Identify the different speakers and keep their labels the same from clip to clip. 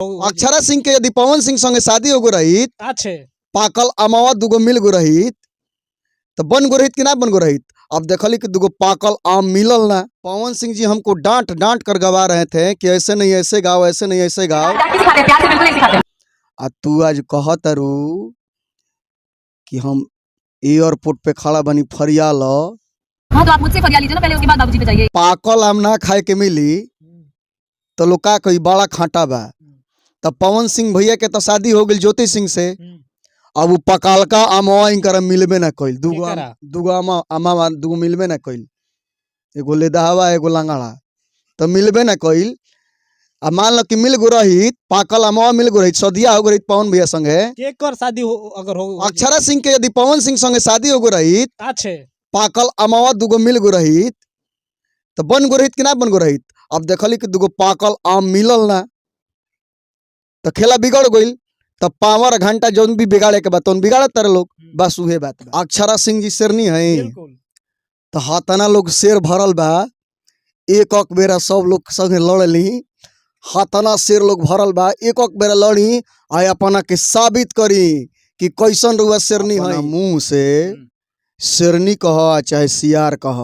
Speaker 1: अक्षरा सिंह के यदि पवन सिंह संगे शादी हो गो रही
Speaker 2: अच्छे
Speaker 1: पाकल अमावा दुगो मिल गो रही तो बन गो रही कि ना बन गो रही। अब देखली कि दुगो पाकल आम मिलल ना। पवन सिंह जी हमको डांट डांट कर गवा रहे थे कि ऐसे नहीं ऐसे गाओ, ऐसे नहीं ऐसे गाओ। आ तू आज कह तरु कि हम एयरपोर्ट पे खड़ा बनी फरियाल।
Speaker 3: हाँ तो आप मुझसे फरिया लीजिए ना पहले, उसके बाद बाबूजी पे जाइए।
Speaker 1: पाकल आम ना खाए के मिली तो लोग का कही बड़ा खाटा बा। तब पवन सिंह भैया के तो शादी हो गई ज्योति सिंह से। अब वो पकालका आमवा इनकर मिलबे ना कइल। दुगो मिलबे ना कइल, एगो लेदहवा एगो लंगड़ा तो मिलबे ना कइल। अब मान लो कि मिल गो रही पाकल आमवा मिल गो रही, सदिया हो गई पवन भैया संगे।
Speaker 2: केकर शादी हो अगर हो
Speaker 1: अक्षरा सिंह के यदि पवन सिंह संगे शादी हो गो रही
Speaker 2: अच्छे
Speaker 1: पाकल आमवा दुगो मिल गो रही तो बन गो रही कि ना बन गो रही। अब देखली कि दुगो पाकल आम मिलल ना तो खेला बिगड़ गई। तब पावर घंटा जौन भी बिगाड़े के बाद बिगाड़े तारे लोग, बस उहे बात बा। अक्षरा सिंह जी शेरनी है तो हाथाना लोग शेर भरल बा। एक बेरा सब लोग संगे लड़ली, हाथाना शेर लोग भरल बा। एक बेरा लड़ी आ अपना के साबित करी कि कैसन रुआ शेरनी है। मुंह से शेरनी कह चाहे सियार कह,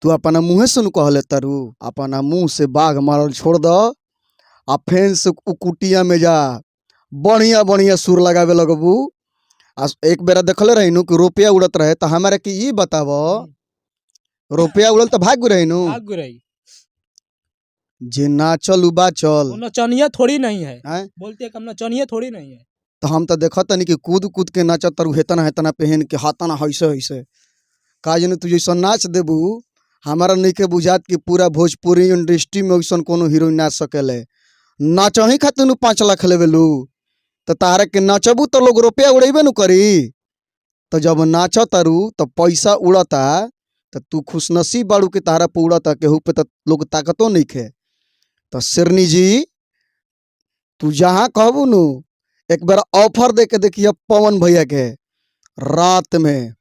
Speaker 1: तू अपना मुँह से न कहले तरु। अपना मुंह से बाघ मारल छोड़ द आ फेन से कुटिया में जा बढ़िया बढ़िया सुर लगावे लगबू। एक बेरा देखले रही कि रुपया उड़त रहे तो हमारे की ये बताव, रुपया उड़ल तो भाग रही जे नाचल उबा चल
Speaker 2: नचनिया थोड़ी नहीं है, बोलते कम नचनिया थोड़ी नहीं है।
Speaker 1: तो हम तो देखत नहीं कि कूद कूद के नाचत तरु हेतना हेतना पहन के हाथाना हैसे हैसे का जन तू जैसा नाच देबू। हमारा नहीं के बुझात कि पूरा भोजपुरी इंडस्ट्री में वैसा कोनो हीरोइन नाच सकेले। नाचही खातिर 5 लाख लेवेलू तो तारे के नाचबू तो लोग रुपया उड़ेबे न करी। तो जब नाच तारू तो पैसा उड़ता तो तू खुशनसीब बाड़ू के तारा पे उड़ता, केहू पे तो लोग ताकतो नहीं खे। तो शेरनी जी तू जहाँ कहबू नु एक बार ऑफर दे के देखिए पवन भैया के, रात में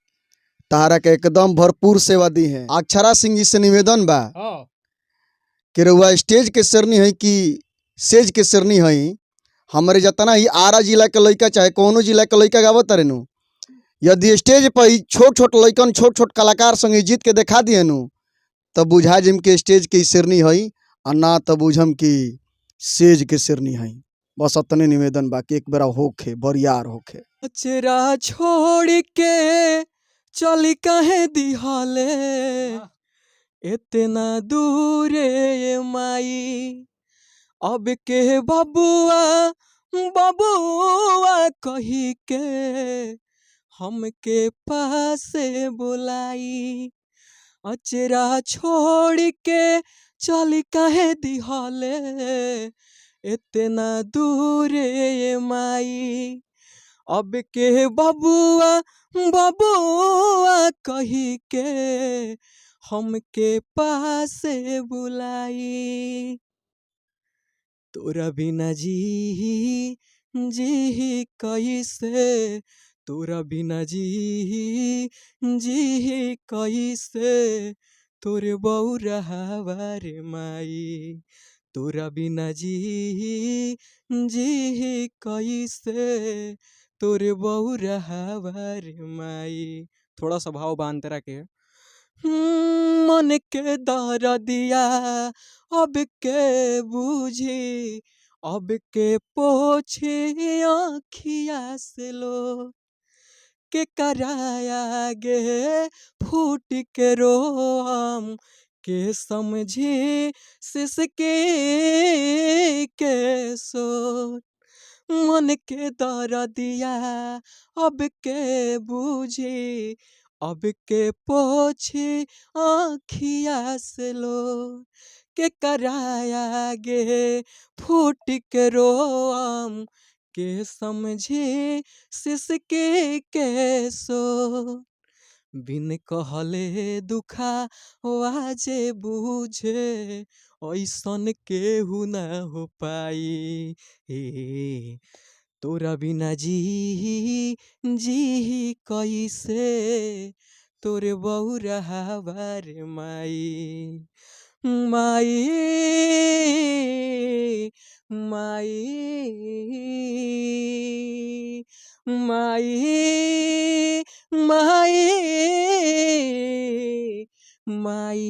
Speaker 1: तारा के एकदम भरपूर सेवा दी है। अक्षरा सिंह जी से निवेदन बा कि रउआ स्टेज के शेरनी है कि सेज के शेरनी है। हमारे जितना ही आरा जिला के लड़का चाहे कोनो जिला के लड़का गावत नु, यदि स्टेज पर छोट छोट लड़कन छोट छोट कलाकार संगे जीत के देखा दिए नु तब बुझा जिम के स्टेज के शेरनी है और ना तब बुझम कि सेज के शेरनी है। बस अतने निवेदन बा कि एक बेरा होखे बरियार होखे।
Speaker 4: अचरा छोड़ के चली कहे दिहले इतना दूरे माई। अब के बबुआ बबुआ कही के हमके पास बुलाई। अचरा छोड़ के चली कहे दिहले इतना दूरे माई। अब के बबुआ बबुआ कही के हमके पास बुलाई। तोरा बिना जी कैसे, तोरा बिना जी कैसे, तोरे बौरहवा रे माई। तोरा बिना जी कैसे, तोरे बौरहवा रे माई। थोड़ा सा भाव बांध तेरा के। मन के दर्दिया अब के बूझी, अब के पोछे आँखिया से लो। के कराया गे फूट के रोम, के समझी सिसके के सोर। मन के दर्दिया अब के बूझी, अब के पोछे आँखिया से लो। के कराया गे फूट के रोम, के समझे सिसके के सो। बिन कहले दुखा वाजे बूझे, ऐसन केहू ना हो पाई। तोरा बिना जी कैसे, तोरे बौरहवा रे माई। माई माई माई माई माई।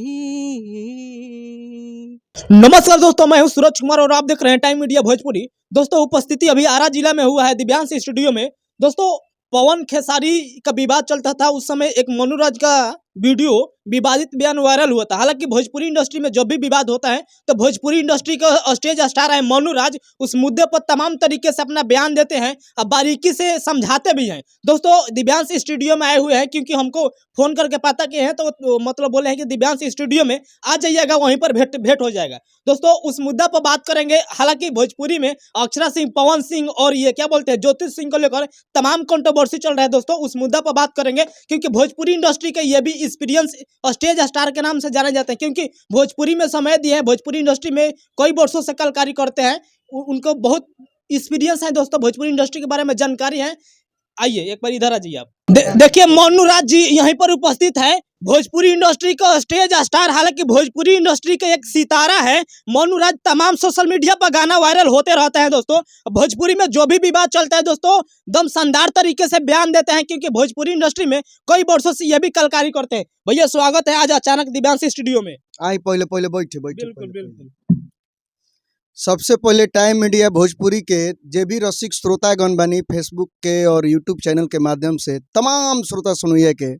Speaker 2: नमस्कार दोस्तों, मैं हूं सूरज कुमार और आप देख रहे हैं टाइम मीडिया भोजपुरी। दोस्तों, उपस्थिति अभी आरा जिला में हुआ है दिव्यांश स्टूडियो में। दोस्तों, पवन खेसारी का विवाद चलता था उस समय। एक मनुराज का वीडियो विवादित बयान वायरल हुआ था। हालांकि भोजपुरी इंडस्ट्री में जब भी विवाद होता है तो भोजपुरी इंडस्ट्री का स्टेज स्टार है मनुराज, उस मुद्दे पर तमाम तरीके से अपना बयान देते हैं और बारीकी से समझाते भी हैं। दोस्तों, दिव्यांश स्टूडियो में आए हुए हैं क्योंकि हमको फोन करके पता किए हैं, तो मतलब बोले हैं कि दिव्यांश स्टूडियो में आ जाइएगा, वहीं पर भेंट हो जाएगा। दोस्तों, उस मुद्दा पर बात करेंगे। हालांकि भोजपुरी में अक्षरा सिंह, पवन सिंह और ये क्या बोलते हैं ज्योतिष सिंह को लेकर तमाम कंट्रोवर्सी चल रहा है। दोस्तों, उस मुद्दा पर बात करेंगे क्योंकि भोजपुरी इंडस्ट्री का ये भी एक्सपीरियंस स्टेज स्टार के नाम से जाने जाते हैं, क्योंकि भोजपुरी में समय दिए हैं, भोजपुरी इंडस्ट्री में कई वर्षों से कलाकारी करते हैं, उनको बहुत एक्सपीरियंस है। दोस्तों, भोजपुरी इंडस्ट्री के बारे में जानकारी है। आइए एक बार इधर आ जाइए आप। देखिए, मनुराज जी यहीं पर उपस्थित है, भोजपुरी इंडस्ट्री का स्टेज स्टार। हालांकि भोजपुरी इंडस्ट्री का एक सितारा है मनुराज। तमाम सोशल मीडिया पर गाना वायरल होते रहते हैं। दोस्तों, भोजपुरी में जो भी विवाद चलता है दोस्तों, दम शानदार तरीके से बयान देते हैं, क्योंकि भोजपुरी इंडस्ट्री में कई वर्षों से ये भी कलाकारी करते हैं। भैया, स्वागत है आज अचानक दिव्यांश स्टूडियो में।
Speaker 1: आई पहले पहले बैठे
Speaker 2: बिल्कुल
Speaker 1: बैठे।
Speaker 2: बिल्कुल।
Speaker 1: सबसे पहले टाइम मीडिया भोजपुरी के जे भी रसिक श्रोतागण बनी फेसबुक के और यूट्यूब चैनल के माध्यम से तमाम श्रोता सुनइए के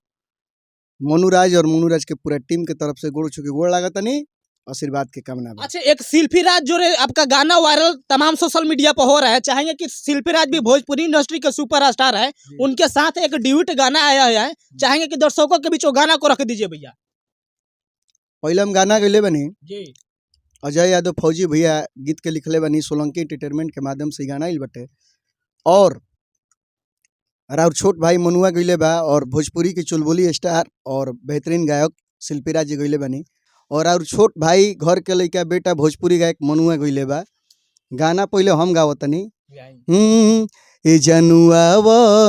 Speaker 1: मनुराज और मनुराज के पूरा टीम के तरफ से गोड़ छुके गोड़ लागत नहीं, आशीर्वाद के कामना बा।
Speaker 2: अच्छा, एक शिल्पी राज जो आपका गाना वायरल तमाम सोशल मीडिया पर हो रहा है, चाहेंगे कि शिल्पी राज भी भोजपुरी इंडस्ट्री के सुपर स्टार है, उनके साथ एक ड्यूट गाना आया है, चाहेंगे कि दर्शकों के बीच वो गाना को रख दीजिए भैया।
Speaker 1: पहले हम गाना गैले बनी,
Speaker 2: जी
Speaker 1: अजय यादव फौजी भैया गीत के लिखले बनी, सोलंकी एंटरटेनमेंट के माध्यम से गाना आइल बटे, और छोट भाई मनुआ गईले बा, और भोजपुरी की चुलबुली स्टार और बेहतरीन गायक शिल्पी राज जी गईले बनी, और छोट भाई घर के लइका बेटा भोजपुरी गायक मनुआ गईले बा। गाना पहले हम गावतनी। ए जनुआ व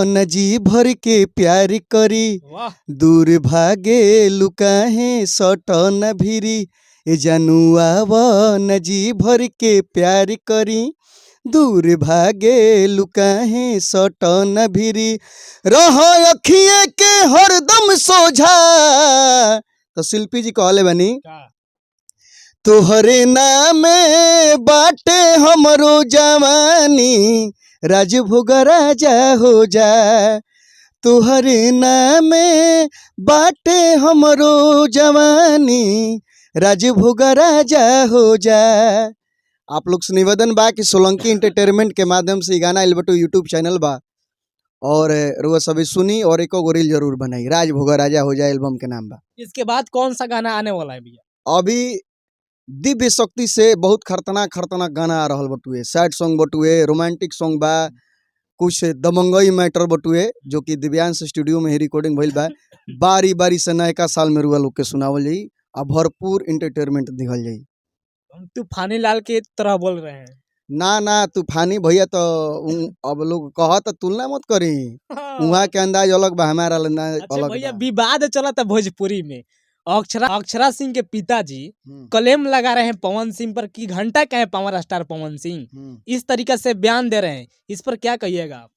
Speaker 1: नजी भर के प्यार करी,
Speaker 2: वाह,
Speaker 1: दूर भागे लुकाहे सट न भिरी। ए जनुआ व नजी भर के प्यार करी, दूर भागे लुकाहे सट न भिरी। रह अखिए के हरदम सोझा। तो शिल्पी जी कहले बनी, तोहरे नामे बाटे हमरो जवानी, राजभोग राजा हो जा। तोहरे नामे बाटे हमरो जवानी, राजभोग राजा हो जा। आप लोग से निवेदन बा कि सोलंकी एंटरटेनमेंट के माध्यम से गाना इलबटू यूट्यूब चैनल बा, और रुआ सभी सुनी और एको गो रील जरूर बनाई, राजभोग राजा हो जाए एल्बम के नाम बा।
Speaker 2: इसके बाद कौन सा गाना आने वाला है भैया?
Speaker 1: अभी दिव्य शक्ति से बहुत खतरनाक गाना आ रहा बटुए, सैड सॉन्ग बटुए, रोमांटिक सॉन्ग बा, कुछ दमंगई मैटर बटुए, जो कि दिव्यांश स्टूडियो में ही रिकॉर्डिंग भइल बा। बारी बारी से नयका साल में रुआ लोग के सुनावल जाई और भरपूर एंटरटेनमेंट दिखल जाई।
Speaker 2: हम तूफानी लाल के तरह बोल रहे हैं।
Speaker 1: ना तूफानी भैया तो अब लोग कहत तुलना मत करी, वहाँ के अंदाज अलग बा, हमारा अंदाज
Speaker 2: अच्छा
Speaker 1: अलग
Speaker 2: भैया,
Speaker 1: बा।
Speaker 2: विवाद चला था भोजपुरी में। अक्षरा सिंह के पिताजी क्लेम लगा रहे हैं पवन सिंह पर कि घंटा क्या है पावर स्टार पवन सिंह, इस तरीके से बयान दे रहे हैं, इस पर क्या कहिएगा आप?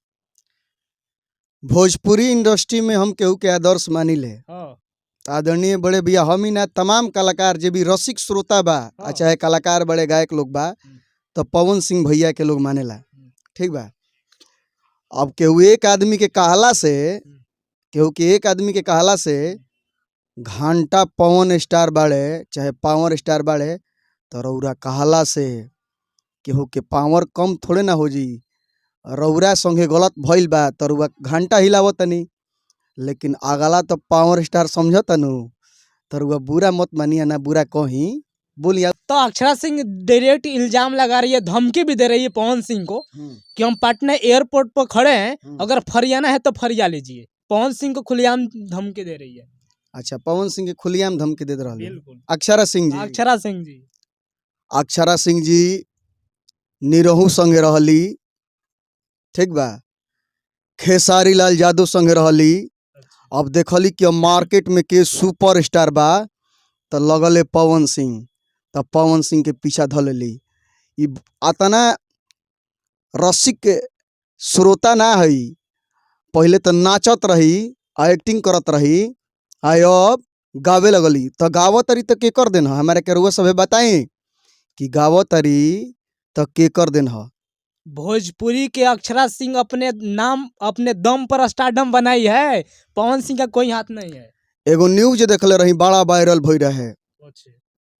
Speaker 1: भोजपुरी इंडस्ट्री में हम केहू के आदर्श मानी ले, आदरणीय बड़े भैया हम ही ना, तमाम कलाकार जे भी रसिक श्रोता बा, चाहे कलाकार बड़े गायक लोग बा, तो पवन सिंह भैया के लोग मानेला, ठीक बा। अब केहू एक आदमी के कहला से, केहू के एक आदमी के कहला से घंटा पवन स्टार बाड़े चाहे पावर स्टार बाड़े, तो रौरा कहला से केहू के पावर कम थोड़े ना हो जी। रौरा संगे गलत भइल बा तो रुआ घंटा हिलावतनी, लेकिन अगला तो पावर स्टार समझतनु, तो रुआ बुरा मत मानिए, ना बुरा कहीं बोलिए।
Speaker 2: तो अक्षरा सिंह डायरेक्ट इल्जाम लगा रही है, धमकी भी दे रही है पवन सिंह को कि हम पटना एयरपोर्ट पर खड़े हैं, अगर फरियाना है तो फरिया लीजिए। पवन सिंह को खुलेआम धमकी दे रही है।
Speaker 1: अच्छा, पवन सिंह के खुलेआम धमकी दे रहा है
Speaker 2: बिल्कुल।
Speaker 1: अक्षरा सिंह जी, अक्षरा सिंह जी निरहू संगे रहली, ठीक बा, खेसारी लाल यादव संगे रहली। अब देखली कि मार्केट में के सुपर स्टार बा, तो लगले पवन सिंह। तब पवन सिंह के पीछा धऽ लेली। ई अतना रसिक के श्रोता ना हई, पहले तो नाचत रही, एक्टिंग करत रही, अब गावे लगली। तो गावत तरी तो के कर देन ह? हमारे के रउआ सभे बताई कि गावत तरी तो के कर देन ह?
Speaker 2: भोजपुरी के अक्षरा सिंह अपने नाम अपने दम पर स्टारडम बनाई है, पवन सिंह का कोई हाथ नहीं है।
Speaker 1: एगो न्यूज देखले रही, बड़ा वायरल भई रहे।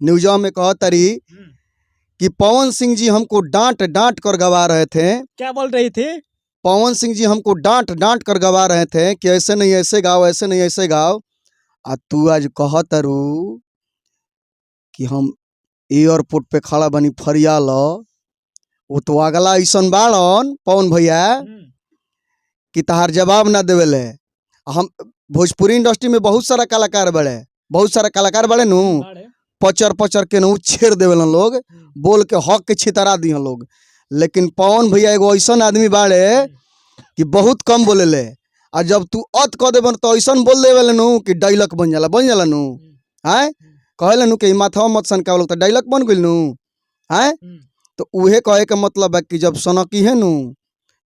Speaker 1: न्यूज़ में कहत तरी कि पवन सिंह जी हमको डांट डांट कर गवा रहे थे।
Speaker 2: क्या बोल रही थी?
Speaker 1: पवन सिंह जी हमको डांट डांट कर गवा रहे थे कि ऐसे नहीं ऐसे गाओ, ऐसे नहीं ऐसे गाओ। आ तू आज कहत तारू कि हम एयरपोर्ट पे खड़ा बनी फरियाल। वो तो अगला ऐसन बाड़न पवन भैया कि तहार जवाब ना देवेले। हम भोजपुरी इंडस्ट्री में बहुत सारा कलाकार बड़े, बहुत सारा कलाकार बड़े नु, पचर पचर के नु छेड़ देवेलन लोग, बोल के हक के छितरा दिहन लोग। लेकिन पवन भैया एगो ऐसन आदमी बाड़े कि बहुत कम बोलेले। आ जब तू अत कह देबन तो ऐसन बोल देवेले नु कि डायलॉग बन जाला नु। हैं कहेले नु कि माथा मत सनकाव लोग, तो डायलॉग बन गइल नु। हैं तो उहे कहे के मतलब है कि जब सनकी है नु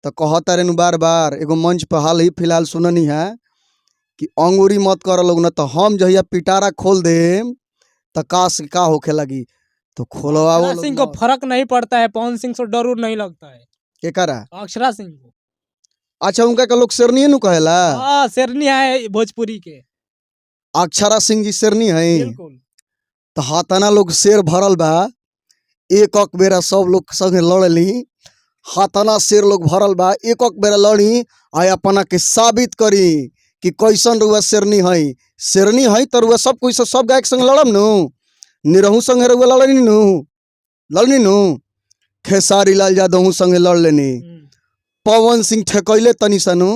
Speaker 1: तो कहता रे नु बार बार। एगो मंच पर हाल ही फिलहाल सुननी है कि अंगूरी मत कर लोग ना, तो हम जहिया पिटारा खोल देम तो काश का होखे लगी। तो खोलवाओ
Speaker 2: अक्षरा सिंह को फर्क नहीं पड़ता है, पवन सिंह से डर नहीं लगता है।
Speaker 1: के करा?
Speaker 2: अक्षरा सिंह को।
Speaker 1: अच्छा उनका के लोग शेरनी नु कहेला।
Speaker 2: हाँ, शेरनी है भोजपुरी के।
Speaker 1: अक्षरा सिंह जी शेरनी है।
Speaker 2: बिल्कुल।
Speaker 1: तो हाथाना लोग शेर भरल बा, एक बेरा सब लोग संगे लड़ली। हाथाना शेर लोग भरल बा, एक बेरा लड़ी आ अपना के साबित करी कि कैसन रुआ शेरनी है। शेरनी है तो रुआ सब कोई से सब गायक संग लड़म नु, निरहू संगे रुआ लड़नी नु। खेसारी लाल यादव संगे लड़ लेनी। पवन सिंह ठेकैले तनी सा नु,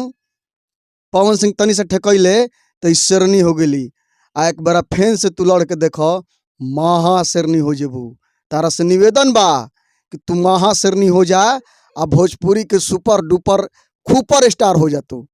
Speaker 1: पवन सिंह तनी से ठेकैले तो ई शेरनी हो गेली। आ एक बार फेन से तू लड़ के देखो, महा शेरनी हो जेबू। तारा से निवेदन बा कि तू महा शेरनी हो जा, आ भोजपुरी के सुपर डुपर खूपर स्टार हो जा तू।